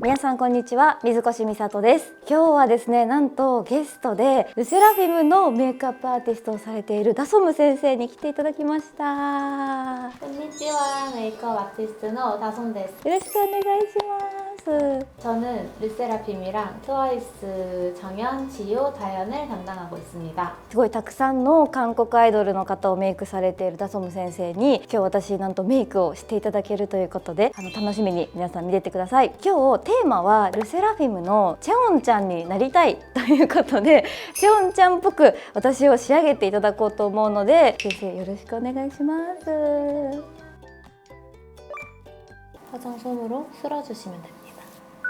皆さんこんにちは、水越美里です。今日はですね、なんとゲストでルセラフィムのメイクアップアーティストをされているダソム先生に来ていただきました。こんにちは、メイクアップアーティストの다솜です。よろしくお願いします。 저는 르세라핌이랑 트와이스 정연, 지효, 다현을 담당하고 있습니다. すごいたくさんの韓国アイドルの方をメイクされているダソム先生に今日私なんとメイクをしていただけるということで、楽しみに皆さん見ててください。今日テーマはルセラフィムのチェオンちゃんになりたいということで、チェオンちゃんっぽく私を仕上げていただこうと思うので、先生よろしくお願いします。 화장솜으로 쓸어주시면 됩니다.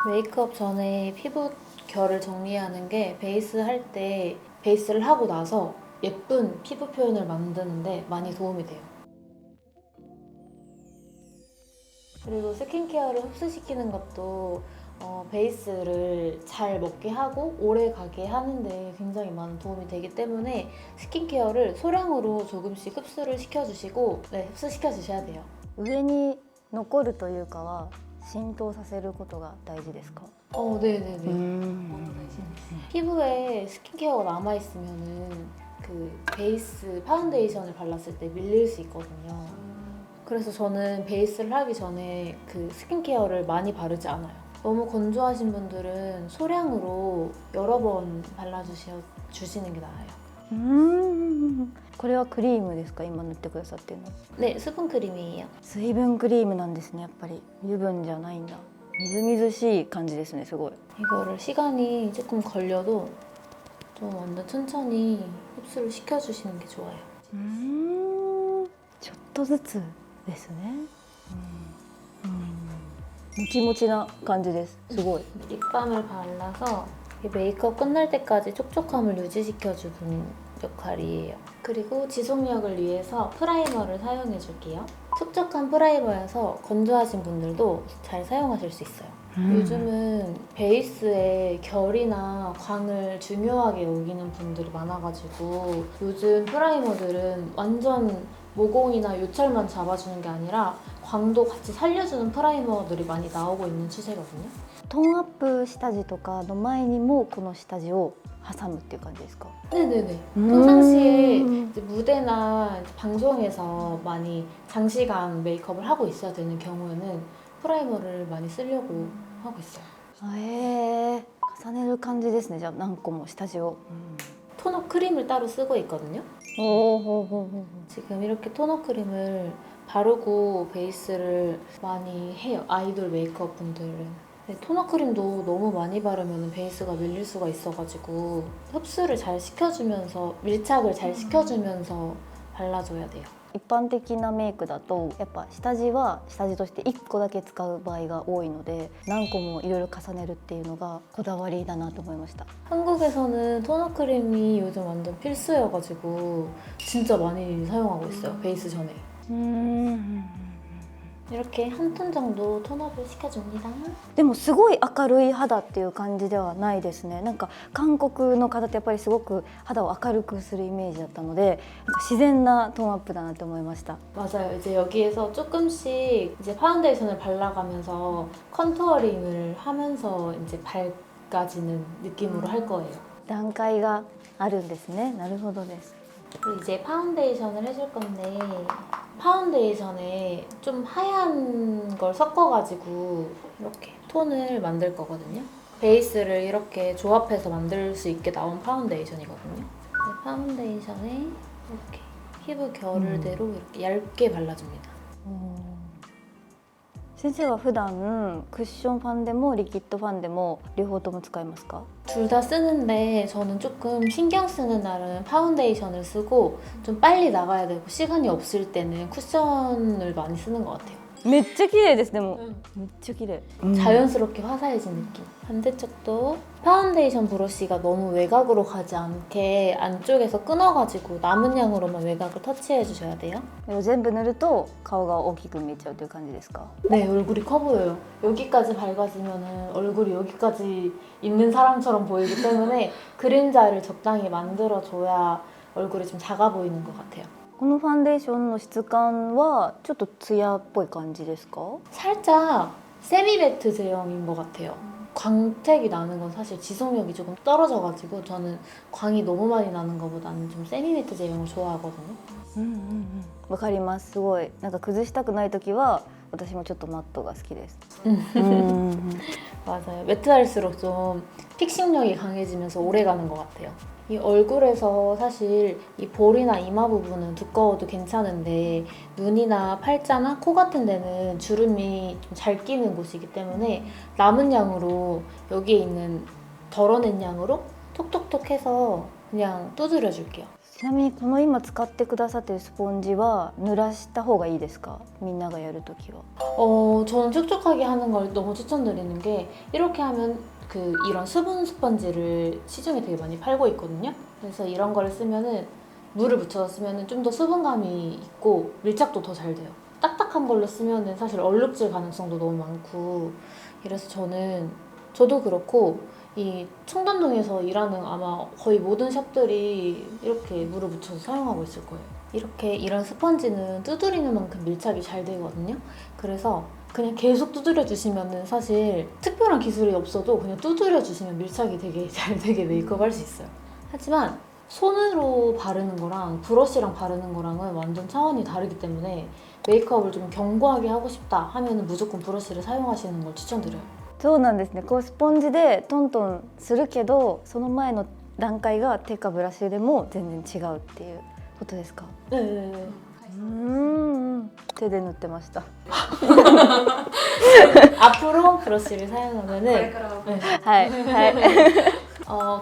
메이크업 전에 피부 결을 정리하는 게 베이스 할 때 베이스를 하고 나서 예쁜 피부 표현을 만드는데 많이 도움이 돼요. 그리고 스킨케어를 흡수시키는 것도 베이스를 잘 먹게 하고 오래 가게 하는데 굉장히 많은 도움이 되기 때문에 스킨케어를 소량으로 조금씩 흡수를 시켜주시고 흡수시켜 주셔야 돼요. 上に残るというかは浸透させることが大事ですか？ 네네네. 피부에 스킨케어가 남아있으면은 그 베이스 파운데이션을 발랐을 때 밀릴 수 있거든요. 그래서 저는 베이스를 하기 전에 그 스킨케어를 많이 바르지 않아요. 너무 건조하신 분들은 소량으로 여러 번 발라주시는 게 나아요. これはクリームですか？今塗ってくださってるの。 네, 수분크림이에요. 水分クリームなんですね。やっぱり油分じゃないんだ。みずみずしい感じですね。すごい。 이거를 시간이 조금 걸려도 좀 완전 천천히 흡수를 시켜주시는 게 좋아요. ちょっとずつですね。もちもちな感じです。すごい。 립밤을 발라서 메이크업 끝날 때까지 촉촉함을 유지시켜주는 역할이에요. 그리고 지속력을 위해서 프라이머를 사용해 줄게요. 촉촉한 프라이머여서 건조하신 분들도 잘 사용하실 수 있어요. 요즘은 베이스에 결이나 광을 중요하게 여기는 분들이 많아가지고 요즘 프라이머들은 완전 모공이나 요철만 잡아주는 게 아니라 광도 같이 살려주는 프라이머들이 많이 나오고 있는 추세거든요. トーンアップ下地とかの前にもこの下地を挟むっていう感じですか？ 네네네. 평상시에 이제 무대나 방송에서 많이 장시간 메이크업을 하고 있어야 되는 경우에는 프라이머를 많이 쓰려고 하고 있어요. 重ねる感じですね。じゃあ何個も下地を。 토너 크림을 따로 쓰고 있거든요. 지금 이렇게 토너 크림을 바르고 베이스를 많이 해요. 아이돌 메이크업 분들은. 네, 토너 크림도 너무 많이 바르면 베이스가 밀릴 수가 있어가지고 흡수를 잘 시켜주면서 밀착을 잘 시켜주면서 발라줘야 돼요. 一般的なメイクだとやっぱ下地は下地として1個だけ使う場合が多いので、何個もいろいろ重ねるっていうのがこだわりだなと思いました。 한국에서는 토너 크림이 요즘 완전 필수여가지고 진짜 많이 사용하고 있어요. 베이스 전에. 이렇게 한 톤 정도 톤업을 시켜줍니다. でもすごい明るい肌っていう感じではないですね。なんか韓国の方ってやっぱりすごく肌を明るくするイメージだったので、なんか自然なトーンアップだなって思いました。 맞아요. 이제 여기에서 조금씩 이제 파운데이션을 발라가면서 컨투어링을 하면서 이제 밝아지는 느낌으로 할 거예요. 段階があるんですね。なるほどです。 그리고 이제 파운데이션을 해줄 건데 파운데이션에 좀 하얀 걸 섞어가지고 이렇게 톤을 만들 거거든요. 베이스를 이렇게 조합해서 만들 수 있게 나온 파운데이션이거든요. 파운데이션에 이렇게 피부 결을대로 이렇게 얇게 발라줍니다. 先生は普段クッションファンデもリキッドファンデも両方とも使いますか？ 둘 다 쓰는데 저는 조금 신경 쓰는 날은 파운데이션을 쓰고 좀 빨리 나가야 되고 시간이 없을 때는 쿠션을 많이 쓰는 것 같아요. めっちゃ綺麗です。でもめっちゃ綺麗。 자연스럽게 화사해진 느낌. 반대쪽도 파운데이션 브러쉬가 너무 외곽으로 가지 않게 안쪽에서 끊어가지고 남은 양으로만 외곽을 터치해 주셔야 돼요. 全部塗ると顔が大きく見えちゃうという感じですか？ 네, 얼굴이 커 보여요. 여기까지 밝아지면 얼굴이 여기까지 있는 사람처럼 보이기 때문에 그림자를 적당히 만들어줘야 얼굴이 좀 작아 보이는 것 같아요. このファンデーションの質感はちょっとツヤっぽい感じですか？ 살짝 세미매트 제형인 것 같아요. 광택이 나는 건 사실 지속력이 조금 떨어져가지고 저는 광이 너무 많이 나는 것보다는 좀 세미매트 제형을 좋아하거든요. わかります。すごいなんか崩したくない時は私もちょっとマットが好きです。 맞아요. 매트할수록 좀 픽싱력이 강해지면서 오래가는 것 같아요. 이 얼굴에서 사실 이 볼이나 이마 부분은 두꺼워도 괜찮은데 눈이나 팔자나 코 같은 데는 주름이 좀 잘 끼는 곳이기 때문에 남은 양으로 여기에 있는 덜어낸 양으로 톡톡톡 해서 그냥 두드려 줄게요. ちなみにこの今使ってくださってるスポンジは濡らした方がいいですか？みんながやるときは。 저는 촉촉하게 하는 걸 너무 추천드리는 게 이렇게 하면 이런 수분 스펀지를 시중에 되게 많이 팔고 있거든요. 그래서 이런 거를 쓰면은 물을 묻혀서 쓰면은 좀 더 수분감이 있고 밀착도 더 잘 돼요. 딱딱한 걸로 쓰면은 사실 얼룩질 가능성도 너무 많고 이래서 저도 그렇고 이 청담동에서 일하는 아마 거의 모든 샵들이 이렇게 물을 묻혀서 사용하고 있을 거예요. 이렇게 이런 스펀지는 두드리는 만큼 밀착이 잘 되거든요. 그래서 그냥 계속 두드려 주시면은 사실 특별한 기술이 없어도 그냥 두드려 주시면 밀착이 되게 잘 되게 메이크업 할 수 있어요. 하지만 손으로 바르는 거랑 브러쉬랑 바르는 거랑은 완전 차원이 다르기 때문에 메이크업을 좀 견고하게 하고 싶다 하면은 무조건 브러쉬를 사용하시는 걸 추천드려요. そうなんですね。こうスポンジでトントンするけどその前の段階が手かブラシでも全然違うっていうことですか？ 네. 手で塗ってました。 앞으로 브러쉬를 사용하면은 네. はいはい。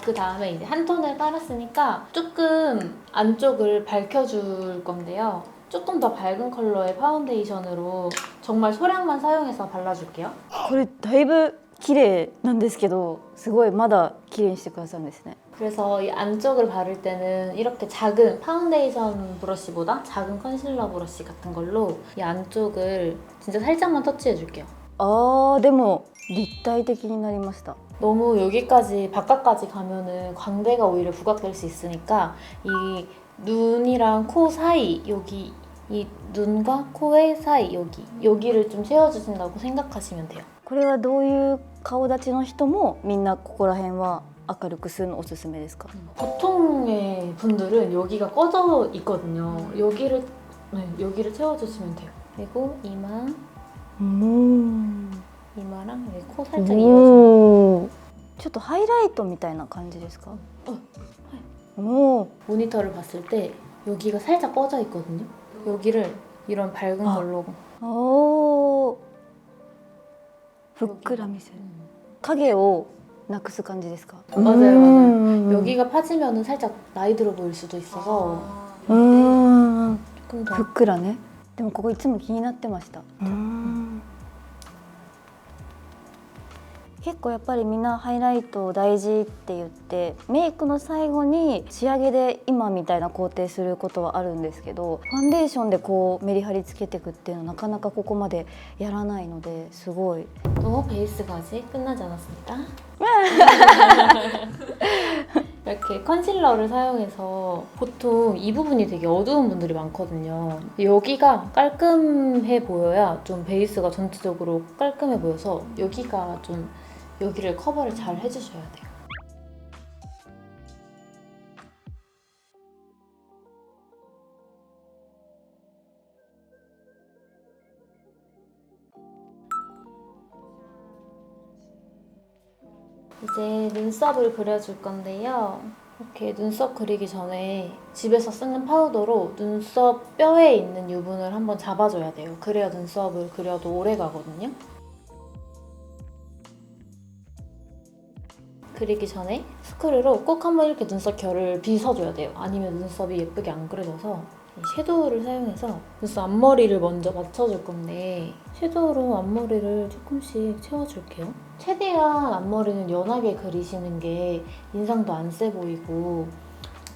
그 다음에 이제 한 톤을 깔았으니까 조금 안쪽을 밝혀줄 건데요. 조금 더 밝은 컬러의 파운데이션으로 정말 소량만 사용해서 발라줄게요. これだいぶ綺麗なんですけど、すごいまだ綺麗にしてくださるんですね。 그래서 이 안쪽을 바를 때는 이렇게 작은 파운데이션 브러쉬보다 작은 컨실러 브러쉬 같은 걸로 이 안쪽을 진짜 살짝만 터치해줄게요. あーでも立体的になりました。 너무 여기까지 바깥까지 가면은 광대가 오히려 부각될 수 있으니까 이 눈이랑 코 사이 여기 이 눈과 코의 사이 여기를 좀 채워주신다고 생각하시면 돼요. これはどういう顔立ちの人もみんなここら辺は明るくするのおすすめですか？ 보통의 분들은 여기가 꺼져 있거든요. 여기를 채워주시면 돼요. 그리고 이마랑 여기 코 살짝 이어서 ちょっとハイライトみたいな感じですか？ 모니터를 봤을 때 여기가 살짝 꺼져 있거든요. 여기를 이런 밝은 걸로 ふっくら見せる。影をなくす感じですか？ 맞아요. 여기가 파지면은 살짝 나이 들어 보일 수도 있어서 조금 더 ふっくらね。でもここいつも気になってました。結構やっぱりみんなハイライト大事って言ってメイクの最後に仕上げで今みたいな工程することはあるんですけど、ファンデーションでこうメリハリつけていくっていうのはなかなかここまでやらないのですごい。 또 베이스가 아직 끝나지 않았습니다. 이렇게 컨실러를 사용해서 보통 이 부분이 되게 어두운 분들이 많거든요. 여기가 깔끔해 보여야 좀 베이스가 전체적으로 깔끔해 보여서 여기가 좀 여기를 커버를 잘 해주셔야 돼요. 이제 눈썹을 그려줄 건데요. 이렇게 눈썹 그리기 전에 집에서 쓰는 파우더로 눈썹 뼈에 있는 유분을 한번 잡아줘야 돼요. 그래야 눈썹을 그려도 오래 가거든요. 그리기 전에 스크류로 꼭 한번 이렇게 눈썹 결을 빗어줘야 돼요. 아니면 눈썹이 예쁘게 안 그려져서 이 섀도우를 사용해서 눈썹 앞머리를 먼저 맞춰줄 건데 섀도우로 앞머리를 조금씩 채워줄게요. 최대한 앞머리는 연하게 그리시는 게 인상도 안 세 보이고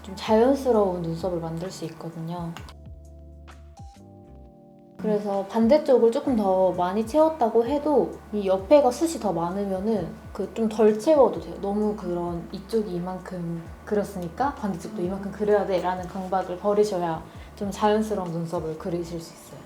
좀 자연스러운 눈썹을 만들 수 있거든요. 그래서 반대쪽을 조금 더 많이 채웠다고 해도 이 옆에가 숱이 더 많으면은 좀 덜 채워도 돼요. 너무 그런 이쪽이 이만큼 그렸으니까 반대쪽도 이만큼 그려야 돼 라는 강박을 버리셔야 좀 자연스러운 눈썹을 그리실 수 있어요.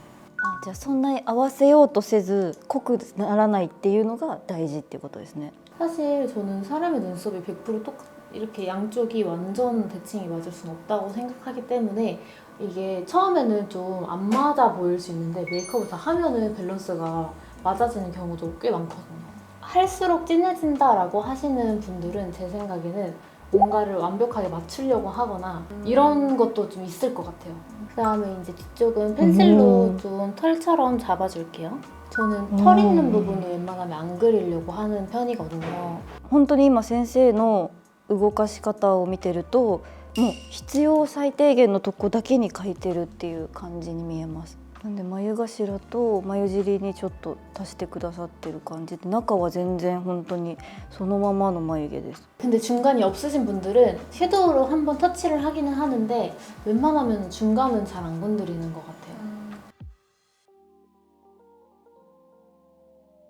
あ、じゃあそんなに合わせようとせず濃くならないっていうのが大事っていうことですね。 사실 저는 사람의 눈썹이 100% 이렇게 양쪽이 완전 대칭이 맞을 수는 없다고 생각하기 때문에 이게 처음에는 좀 안 맞아 보일 수 있는데 메이크업을 다 하면은 밸런스가 맞아지는 경우도 꽤 많거든요. 할수록 진해진다라고 하시는 분들은 제 생각에는 뭔가를 완벽하게 맞추려고 하거나 이런 것도 좀 있을 것 같아요. 그 다음에 이제 뒤쪽은 펜슬로 좀 털처럼 잡아줄게요. 저는 털 있는 부분을 웬만하면 안 그리려고 하는 편이거든요. 本当に今先生の動かし方を見てるともう必要最低限のとこだけに描いてるっていう感じに見えます。なんで眉頭と眉尻にちょっと足してくださってる感じで中は全然本当にそのままの眉毛です。 근데 중간이 없으신 분들은 섀도우로 한번 터치를 하기는 하는데 웬만하면 중간은 잘 안 건드리는 것 같아요.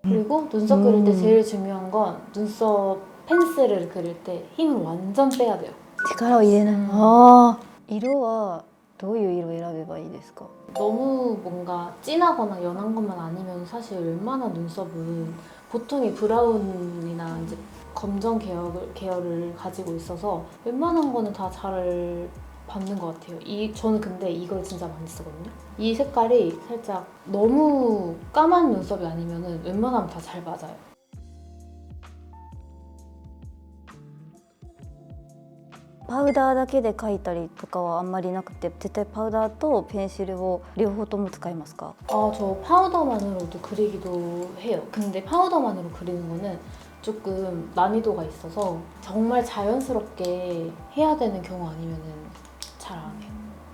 그리고 눈썹 그릴 때 제일 중요한 건 눈썹 펜슬을 그릴 때 힘을 완전 빼야 돼요. 力を入れない。ああ、色はどういう色を選べばいいですか？ 너무 뭔가 진하거나 연한 것만 아니면 사실 웬만한 눈썹은 보통이 브라운이나 이제 검정 계열을 가지고 있어서 웬만한 거는 다 잘 받는 것 같아요. 저는 근데 이걸 진짜 많이 쓰거든요. 이 색깔이 살짝 너무 까만 눈썹이 아니면은 웬만하면 다 잘 맞아요. パウダーだけで描いたりとかはあんまりなくて絶対パウダーとペンシルを両方とも使いますか？ 저 파우더만으로도 그리기도 해요. 근데 파우더만으로 그리는 거는 조금 난이도가 있어서 정말 자연스럽게 해야 되는 경우 아니면은 잘 안 해요.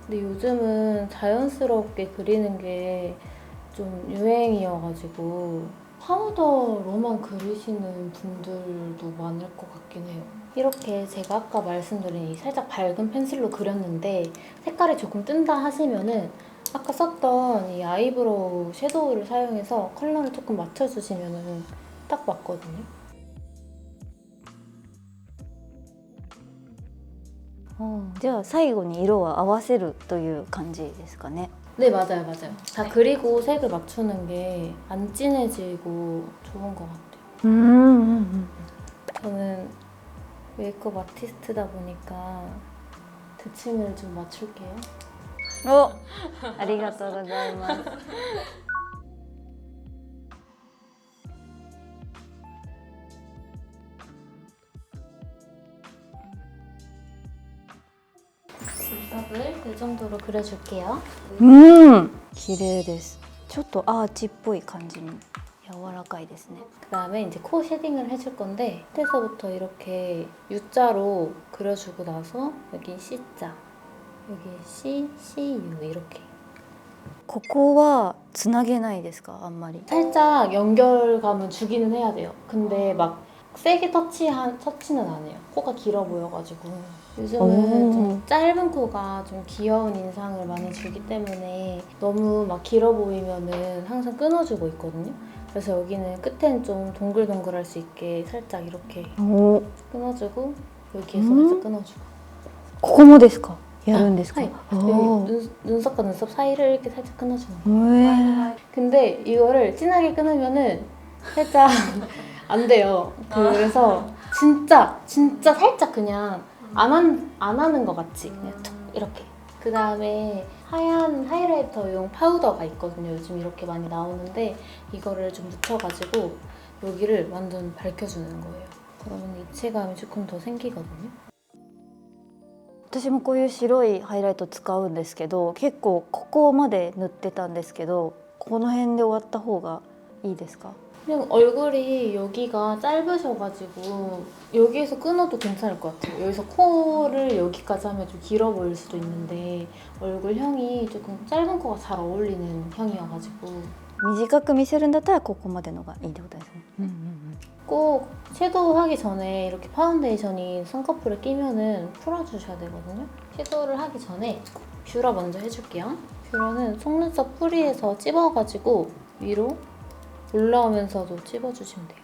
근데 요즘은 자연스럽게 그리는 게 좀 유행이어가지고 파우더로만 그리시는 분들도 많을 것 같긴 해요. 이렇게 제가 아까 말씀드린 이 살짝 밝은 펜슬로 그렸는데 색깔이 조금 뜬다 하시면은 아까 썼던 이 아이브로우 섀도우를 사용해서 컬러를 조금 맞춰주시면은 딱 맞거든요. じゃあ最後に色を合わせるという感じですかね。 네, 맞아요, 맞아요. 다 그리고 색을 맞추는 게 안 진해지고 좋은 것 같아요. 저는 메이크업 아티스트다 보니까 대칭을 좀 맞출게요. お、ありがとうございます。 눈썹을 이 정도로 그려줄게요. 綺麗です。ちょっとアーチっぽい感じに柔らかいですね。 그다음에 이제 코 쉐딩을 해줄 건데 끝에서부터 이렇게 U자로 그려주고 나서 여기 C자, 여기 C, CU 이렇게 ここはつなげないですか？あんまり。 살짝 연결감은 주기는 해야 돼요. 근데 막 세게 터치는 안 해요. 코가 길어 보여가지고 요즘은 좀 짧은 코가 좀 귀여운 인상을 많이 주기 때문에 너무 막 길어 보이면은 항상 끊어주고 있거든요. 그래서 여기는 끝엔 좀 동글동글할 수 있게 살짝 이렇게 끊어주고 여기에서 살짝 끊어주고 ここもですか？やるんですか？ 네. 눈썹과 눈썹 사이를 이렇게 살짝 끊어주는 거예요. へえ。 근데 이거를 진하게 끊으면은 살짝 안 돼요. 그래서 진짜 살짝 그냥 안 하는 것 같이 그냥 툭 이렇게. 그 다음에 하얀 하이라이터용 파우더가 있거든요. 요즘 이렇게 많이 나오는데 이거를 좀 묻혀가지고 여기를 완전 밝혀주는 거예요. 그러면 입체감이 조금 더 생기거든요. 私もこういう白いハイライト使うんですけど結構ここまで塗ってたんですけどこの辺で終わった方がいいですか？ 그냥 얼굴이 여기가 짧으셔가지고 여기에서 끊어도 괜찮을 것 같아요. 여기서 코를 여기까지 하면 좀 길어 보일 수도 있는데 얼굴형이 조금 짧은 코가 잘 어울리는 형이어가지고 短く見せるんだったらここまでのがいいってことですね。 꼭 섀도우 하기 전에 이렇게 파운데이션이 쌍꺼풀에 끼면은 풀어주셔야 되거든요. 섀도우를 하기 전에 뷰러 먼저 해줄게요. 뷰러는 속눈썹 뿌리에서 찝어가지고 위로 올라오면서도 찝어주시면 돼요.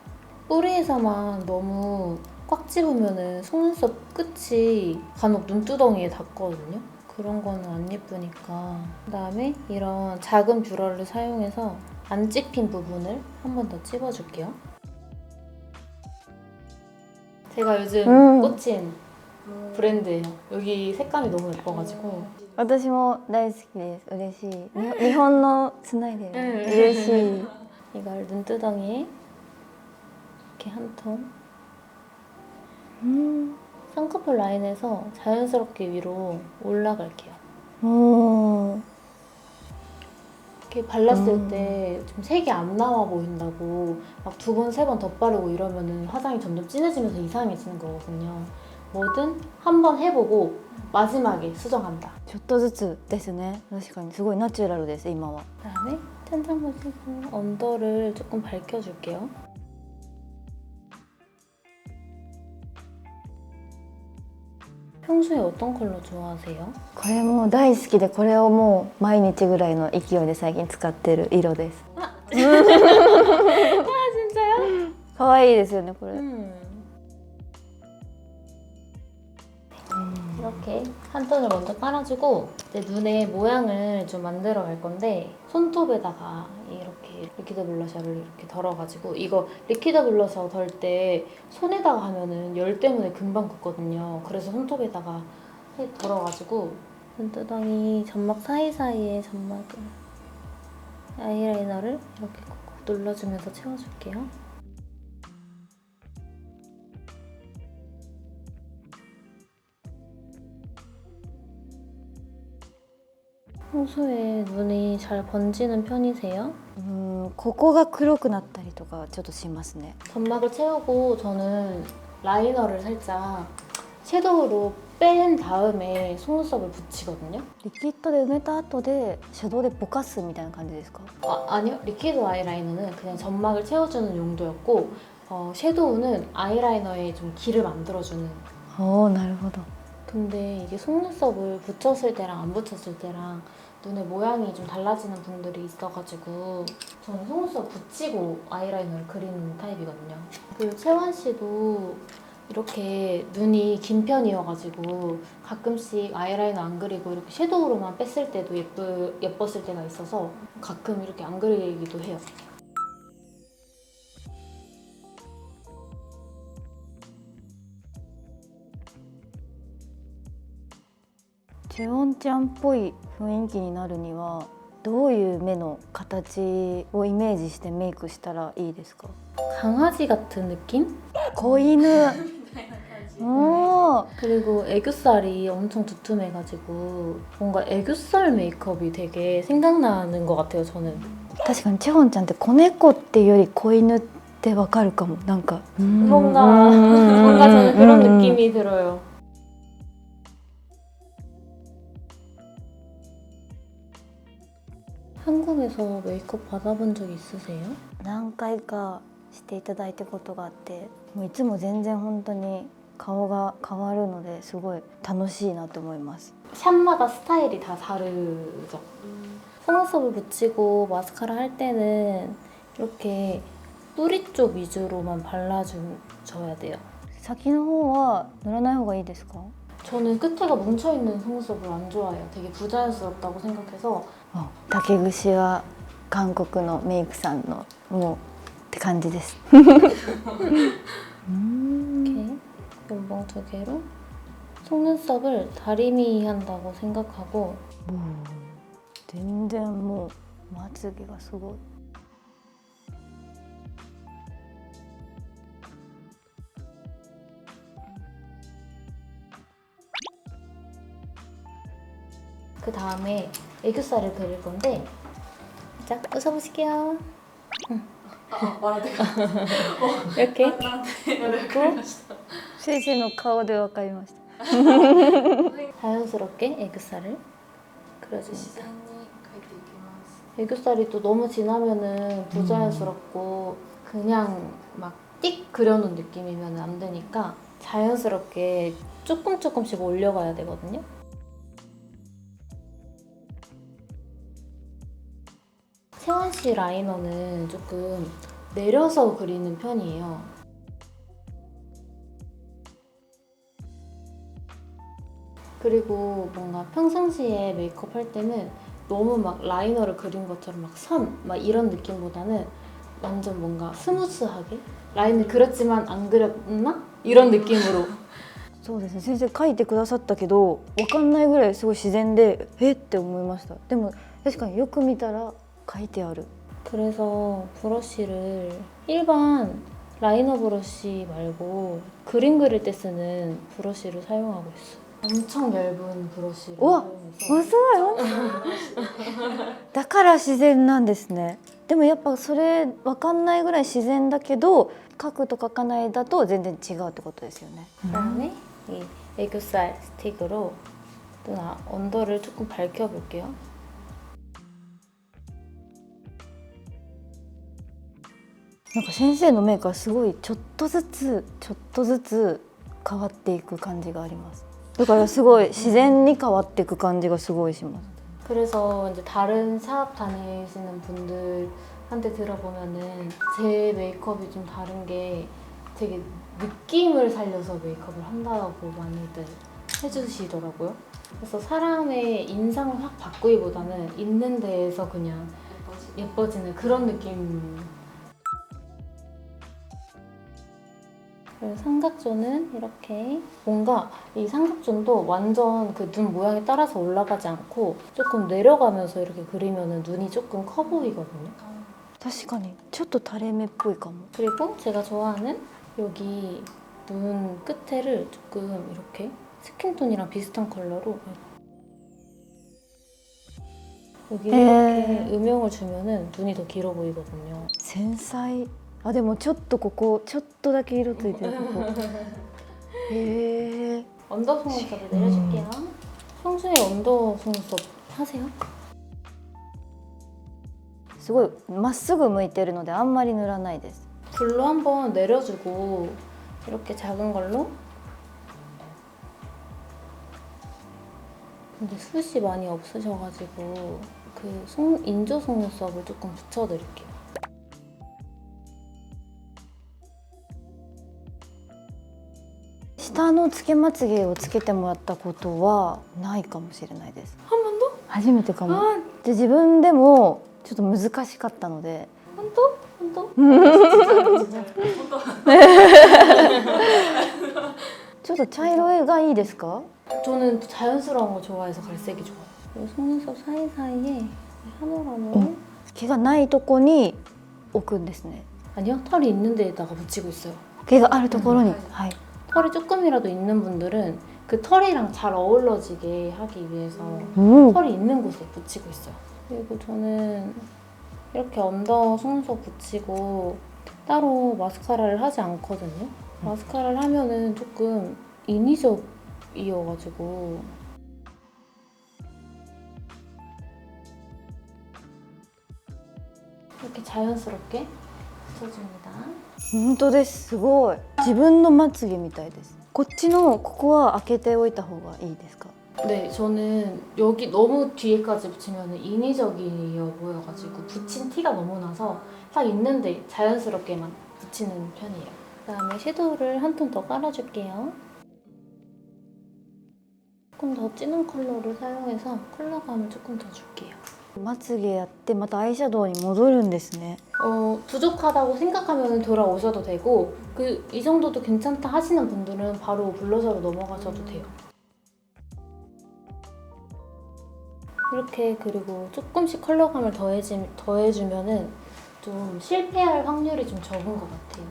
뿌리에서만 너무 꽉 집으면은 속눈썹 끝이 간혹 눈두덩이에 닿거든요. 그런 거는 안 예쁘니까. 그다음에 이런 작은 뷰러를 사용해서 안 찍힌 부분을 한 번 더 찝어줄게요. 제가 요즘 꽂힌 브랜드예요. 여기 색감이 너무 예뻐가지고. 私も大好きです。嬉しい。日本のつないでる。嬉しい。 이걸 눈두덩이에 이렇게 한 통. 쌍꺼풀 라인에서 자연스럽게 위로 올라갈게요. 오. 이렇게 발랐을 때 좀 색이 안 나와 보인다고 막 2번, 3번 덧바르고 이러면은 화장이 점점 진해지면서 이상해지는 거거든요. 뭐든 한 번 해보고 마지막에 수정한다. ちょっとずつですね。確かにすごいナチュラルです今は。 그다음에 텐장 보시고 언더를 조금 밝혀줄게요. 평소에 어떤 컬러 좋아하세요? これも大好きでこれをもう毎日ぐらいの勢いで最近使ってる色です。 아 진짜요? 可愛いですよねこれ。 이렇게 한 톤을 먼저 깔아주고 이제 눈의 모양을 좀 만들어 갈 건데 손톱에다가 이렇게 리퀴드 블러셔를 이렇게 덜어가지고 이거 리퀴드 블러셔 덜 때 손에다가 하면은 열 때문에 금방 굳거든요. 그래서 손톱에다가 덜어가지고 눈두덩이 점막 사이사이에 점막을 아이라이너를 이렇게 꾹꾹 눌러주면서 채워줄게요. 평소에 눈이 잘 번지는 편이세요? ここが黒くなったりとかはちょっとしますね。 점막을 채우고 저는 라이너를 살짝 섀도우로 뺀 다음에 속눈썹을 붙이거든요. リキッドで埋めた後でシャドウでぼかすみたいな感じですか？ 아니요. 리퀴드 아이라이너는 그냥 점막을 채워주는 용도였고 섀도우는 아이라이너에 좀 길을 만들어주는. おお、なるほど。 근데 이게 속눈썹을 붙였을 때랑 안 붙였을 때랑 눈의 모양이 좀 달라지는 분들이 있어가지고 저는 속눈썹 붙이고 아이라이너를 그리는 타입이거든요. 그리고 채원 씨도 이렇게 눈이 긴 편이어가지고 가끔씩 아이라이너 안 그리고 이렇게 섀도우로만 뺐을 때도 예뻤을 때가 있어서 가끔 이렇게 안 그리기도 해요. 재원ちゃんっぽい雰囲気になるにはどういう目の形をイメージしてメイクしたらいいですか？ 강아지 같은 느낌? 子犬。오. 그리고 애교살이 엄청 두툼해가지고 뭔가 애교살 메이크업이 되게 생각나는 것 같아요, 저는. 確かにチェホンちゃんって子猫っていうより子犬ってわかるかも。なんか 뭔가 저는 그런 느낌이 들어요. 한국에서 메이크업 받아본 적 있으세요? 何回かしていただいたことがあって、もういつも全然本当に顔が変わるのですごい楽しいなと思います。 샵마다 스타일이 다 다르죠. 속눈썹을 붙이고 마스카라 할 때는 이렇게 뿌리 쪽 위주로만 발라줘야 돼요. 先の方は塗らない方がいいですか？ 저는 끝에가 뭉쳐있는 속눈썹을 안 좋아해요. 되게 부자연스럽다고 생각해서 竹串は韓国のメイクさんのもうって感じです。 이렇게 연봉 2개로 속눈썹을 다리미 한다고 생각하고 全然もうまつげがすごい。 그 다음에 애교살을 그릴 건데 자, 웃어보실게요. 이렇게 그리고 先生の顔でわかりました。 자연스럽게 애교살을 그려줍니다. 애교살이 또 너무 진하면은 부자연스럽고 그냥 막 띡 그려놓은 느낌이면 안 되니까 자연스럽게 조금씩 올려가야 되거든요. 채원 씨 라이너는 조금 내려서 그리는 편이에요. 그리고 뭔가 평상시에 메이크업 할 때는 너무 막 라이너를 그린 것처럼 막 선 막 이런 느낌보다는 완전 뭔가 스무스하게 라인을 그렸지만 안 그렸나? 이런 느낌으로 そうですね、先生書いてくださったけど分かんないぐらいすごい自然でえって思いました。でも確かによく見たら書いてある。 그래서 브러쉬를 일반 라이너 브러쉬 말고 그림 그릴 때 쓰는 브러쉬를 사용하고 있어. 엄청 얇은 브러쉬를 우와! 사용해서 遅いだから自然なんですね。でもやっぱそれ分かんないぐらい自然だけど書くと書かないだと全然違うってことですよね。 그다음에 이 애교살 스틱으로 누나 언더를 조금 밝혀볼게요. なんか先生のメイクはすごいちょっとずつ変わっていく感じがあります。だからすごい自然に変わっていく感じがすごいします。 그래서 이제 다른 샵 다니시는 분들한테 들어보면은 제 메이크업이 좀 다른 게 되게 느낌을 살려서 메이크업을 한다고 많이들 해주시더라고요. 그래서 사람의 인상을 확 바꾸기보다는 있는 데에서 그냥 예뻐지는 그런 느낌. 그리고 삼각존은 이렇게 뭔가 이 삼각존도 완전 그 눈 모양에 따라서 올라가지 않고 조금 내려가면서 이렇게 그리면 눈이 조금 커 보이거든요. 確かにちょっと垂れ目っぽいかも。 그리고 제가 좋아하는 여기 눈 끝에를 조금 이렇게 스킨톤이랑 비슷한 컬러로 여기 이렇게 음영을 주면은 눈이 더 길어 보이거든요. 繊細。あでもちょっとここちょっとだけ色ついてるここ。へえ。 언더 속눈썹을 내려줄게요. 평소에 언더 속눈썹 하세요? すごいまっすぐ向いてるのであんまり塗らないです。 붓로 한번 내려주고 이렇게 작은 걸로. 근데 숱이 많이 없으셔가지고 그 인조 속눈썹을 조금 붙여드릴게요. 下のつけまつげをつけてもらったことはないかもしれないです。 한 번도? 初めてかも。 아, で自分でもちょっと難しかったので。 한도? 한도? ちょっと茶色がいいですか？ 저는 자연스러운 거 좋아해서 갈색이 좋아요. 이 속눈썹 사이사이에 하늘하늘. 毛がないとこに置くんですね。 아니요, 털이 있는 데에다가 붙이고 있어요. 毛があるところに。はい。 털이 조금이라도 있는 분들은 그 털이랑 잘 어우러지게 하기 위해서 おお。 털이 있는 곳에 붙이고 있어요. 그리고 저는 이렇게 언더 속눈썹 붙이고 따로 마스카라를 하지 않거든요. 마스카라를 하면은 조금 인위적이어가지고 이렇게 자연스럽게 붙여줍니다. 本当です。すごい。自分のまつげみたいです。こっちのここは開けておいた方がいいですか？ 네, 저는 여기 너무 뒤에까지 붙이면 인위적이어 보여가지고 붙인 티가 너무 나서 딱 있는데 자연스럽게만 붙이는 편이에요. 그다음에 섀도우를 한 톤 더 깔아줄게요. 조금 더 진한 컬러를 사용해서 컬러감을 조금 더 줄게요. まつげやってまたアイシャドウに戻るんですね。 부족하다고 생각하면 돌아오셔도 되고 이 정도도 괜찮다 하시는 분들은 바로 블러셔로 넘어가셔도 돼요. 이렇게 그리고 조금씩 컬러감을 더해주면은 좀 실패할 확률이 좀 적은 것 같아요.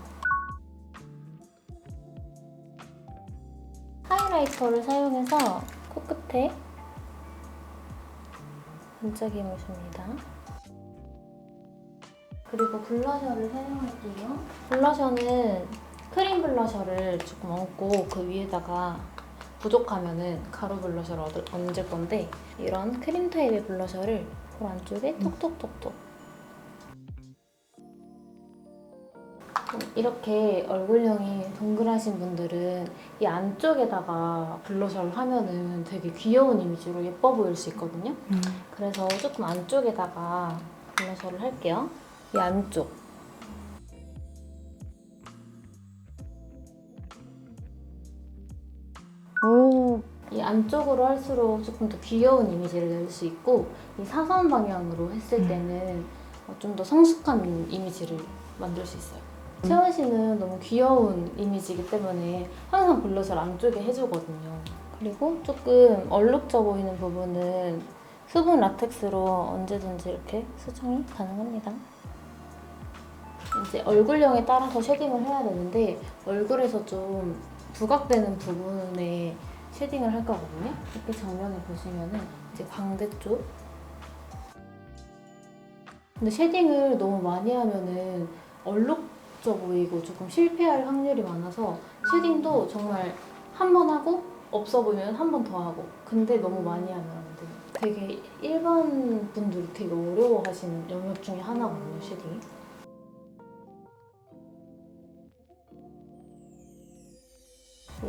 하이라이터를 사용해서 코끝에 반짝임을 줍니다. 그리고 블러셔를 사용할게요. 블러셔는 크림 블러셔를 조금 얹고 그 위에다가 부족하면은 가루 블러셔를 얹을 건데 이런 크림 타입의 블러셔를 볼 안쪽에 톡톡톡톡. 이렇게 얼굴형이 동그라신 분들은 이 안쪽에다가 블러셔를 하면은 되게 귀여운 이미지로 예뻐 보일 수 있거든요. 그래서 조금 안쪽에다가 블러셔를 할게요. 이 안쪽. 오. 이 안쪽으로 할수록 조금 더 귀여운 이미지를 낼 수 있고 이 사선 방향으로 했을 때는 좀 더 성숙한 이미지를 만들 수 있어요. 채원 씨는 너무 귀여운 이미지이기 때문에 항상 블러셔를 안쪽에 해주거든요. 그리고 조금 얼룩져 보이는 부분은 수분 라텍스로 언제든지 이렇게 수정이 가능합니다. 이제 얼굴형에 따라서 쉐딩을 해야 되는데 얼굴에서 좀 부각되는 부분에 쉐딩을 할 거거든요. 이렇게 정면에 보시면은 이제 광대 쪽. 근데 쉐딩을 너무 많이 하면은 얼룩져 보이고 조금 실패할 확률이 많아서 쉐딩도 정말 한 번 하고 없어 보이면 한 번 더 하고. 근데 너무 많이 하면 안 돼요. 되게 일반 분들이 되게 어려워하시는 영역 중에 하나거든요, 쉐딩이.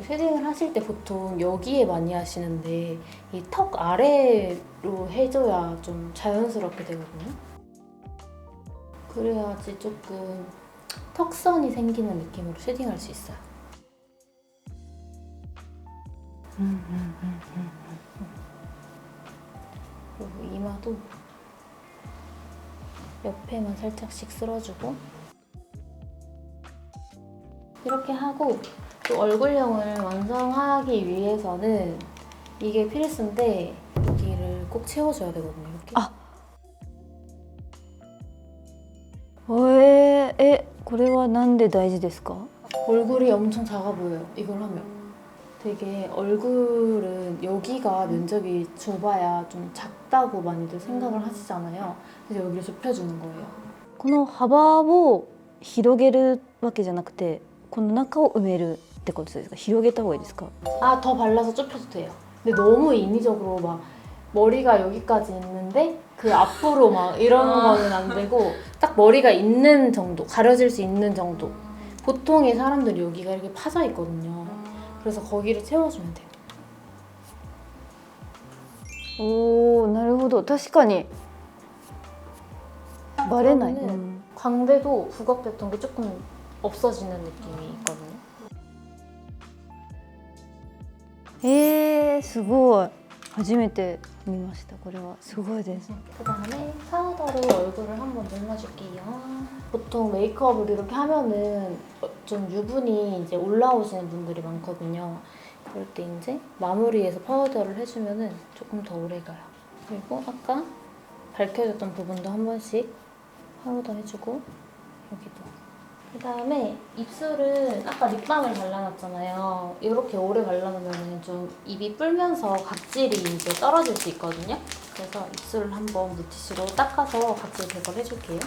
쉐딩을 하실 때 보통 여기에 많이 하시는데 이 턱 아래로 해줘야 좀 자연스럽게 되거든요. 그래야지 조금 턱선이 생기는 느낌으로 쉐딩할 수 있어요. 그리고 이마도 옆에만 살짝씩 쓸어주고 이렇게 하고 또 얼굴형을 완성하기 위해서는 이게 필수인데 여기를 꼭 채워줘야 되거든요. 이렇게. 에, これはなんで大事ですか? 얼굴이 엄청 작아 보여요. 이걸 하면. 되게 얼굴은 여기가 면적이 좁아야 좀 작다고 많이들 생각을 하시잖아요. 그래서 여기를 좁혀주는 거예요. この幅を広げるわけじゃなくてこの中を埋めるってことですか? 広げた方がいいですか? 아, 더 발라서 좁혀도 돼요. 근데 너무 인위적으로 막 머리가 여기까지 있는데 그 앞으로 막 이런 거는 안 되고 딱 머리가 있는 정도, 가려질 수 있는 정도. 보통의 사람들이 여기가 이렇게 파져 있거든요. 그래서 거기를 채워주면 돼요. おー、なるほど。確かにバレない。 그러면은 광대도 부각됐던 게 조금 없어지는 느낌이 있거든요. すごい。初めて見ました。これはすごいです。 그 다음에 파우더로 얼굴을 한번 눌러줄게요. 보통 메이크업을 이렇게 하면은 좀 유분이 이제 올라오시는 분들이 많거든요. 그럴 때 이제 마무리해서 파우더를 해주면은 조금 더 오래 가요. 그리고 아까 밝혀졌던 부분도 한 번씩 파우더 해주고 여기도. 그 다음에 입술은 아까 립밤을 발라놨잖아요. 이렇게 오래 발라놓으면 좀 입이 불면서 각질이 이제 떨어질 수 있거든요. 그래서 입술을 한번 물티슈로 닦아서 각질 제거를 해줄게요.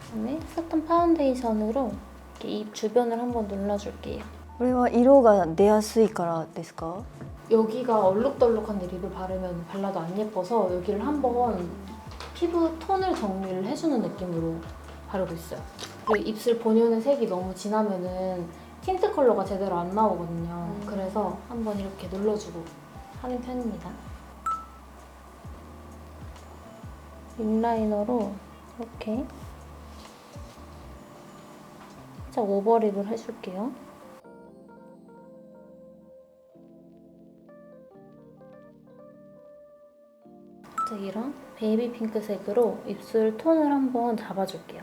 그다음에 썼던 파운데이션으로 이렇게 입 주변을 한번 눌러줄게요. これは色が出やすいからですか? 여기가 얼룩덜룩한데 립을 바르면 발라도 안 예뻐서 여기를 한번 피부 톤을 정리를 해주는 느낌으로 바르고 있어요. 그리고 입술 본연의 색이 너무 진하면은 틴트 컬러가 제대로 안 나오거든요. 그래서 한번 이렇게 눌러주고 하는 편입니다. 립라이너로 이렇게 살짝 오버립을 해줄게요. 이런 베이비 핑크색으로 입술 톤을 한번 잡아줄게요.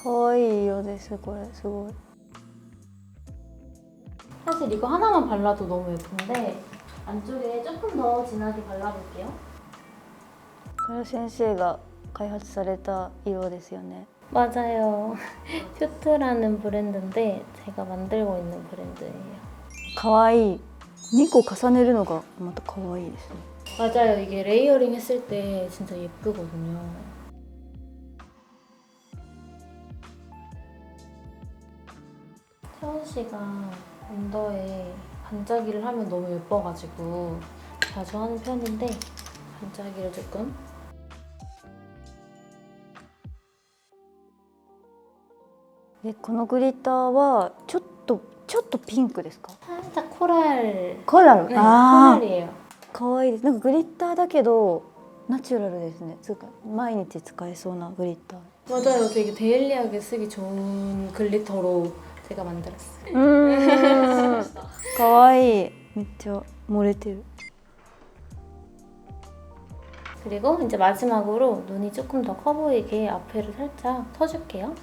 かわいい色です。これすごい。 사실 이거 하나만 발라도 너무 예쁜데 안쪽에 조금 더 진하게 발라볼게요. これは先生が開発された色ですよね。 맞아요. 퓨트라는 브랜드인데 제가 만들고 있는 브랜드예요. かわいい。2個重ねるのがまたかわいいですね。 맞아요. 이게 레이어링 했을 때 진짜 예쁘거든요. 채원 씨가 언더에 반짝이를 하면 너무 예뻐가지고 자주 하는 편인데 반짝이를 조금. でこのグリッターはちょっとピンクですか? 살짝 코랄. コラル。 네, ああ、 코랄이에요. かわいいです。なんかグリッターだけどナチュラルですね。毎日使えそうなグリッター。 맞아요. 되게 데일리하게 쓰기 좋은 글리터로 제가 만들었어요. かわいい。めっちゃ漏れてる。 그리고 이제 마지막으로 눈이 조금 더 커 보이게 앞에를 살짝 터줄게요.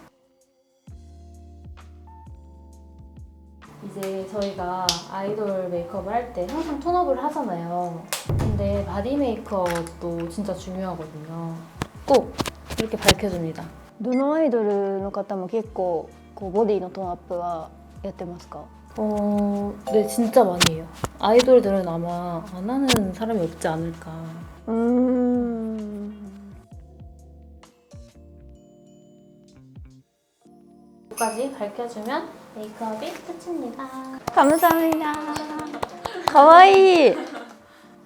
이제 저희가 아이돌 메이크업을 할 때 항상 톤업을 하잖아요. 근데 바디 메이크업도 진짜 중요하거든요. 꼭 이렇게 밝혀줍니다. どのアイドルの方も結構こうボディのトーンアップはやってますか？ 네, 진짜 많이 해요. 아이돌들은 아마 안 하는 사람이 없지 않을까. 여기까지 밝혀주면 메이크업이 끝입니다. 감사합니다. かわいい。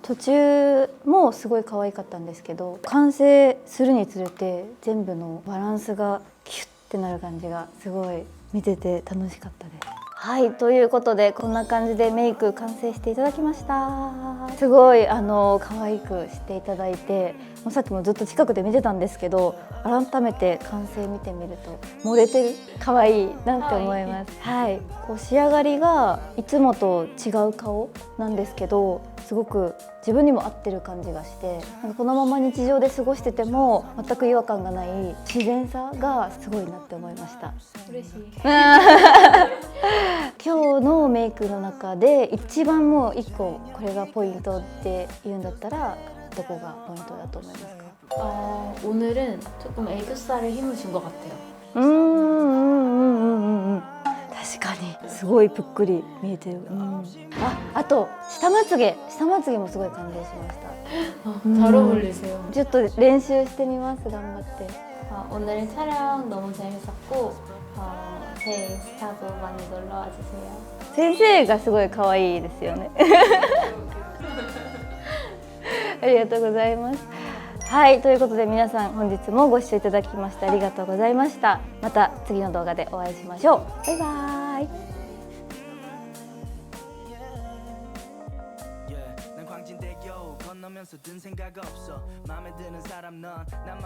途中もすごい可愛かったんですけど、完成するにつれて全部のバランスがキュッてなる感じがすごい見てて楽しかったです。はい、ということでこんな感じでメイク完成していただきました。すごい可愛くしていただいて、もうさっきもずっと近くで見てたんですけど、改めて完成見てみると漏れてる可愛いなって思います。はい、こう仕上がりがいつもと違う顔なんですけど、すごく自分にも合ってる感じがして、なんかこのまま日常で過ごしてても全く違和感がない自然さがすごいなって思いました。嬉しい。今日のメイクの中で一番もう1個これがポイントって言うんだったらどこがポイントだと思いますか？ 오늘은 조금 애교살에 힘을 준 것 같아요. 確かにすごいぷっくり見えてる。あと下まつげもすごい感動しました。 잘 어울리세요. ちょっと練習してみます。頑張って。 오늘 촬영 너무 재밌었고 제 인스타도 많이 놀러와 주세요. 先生がすごい可愛いですよね。ありがとうございます。はい、ということで皆さん本日もご視聴いただきましてありがとうございました。また次の動画でお会いしましょう。バイバーイ。 건너면서 든 생각 없어 맘에 드는 사람 넌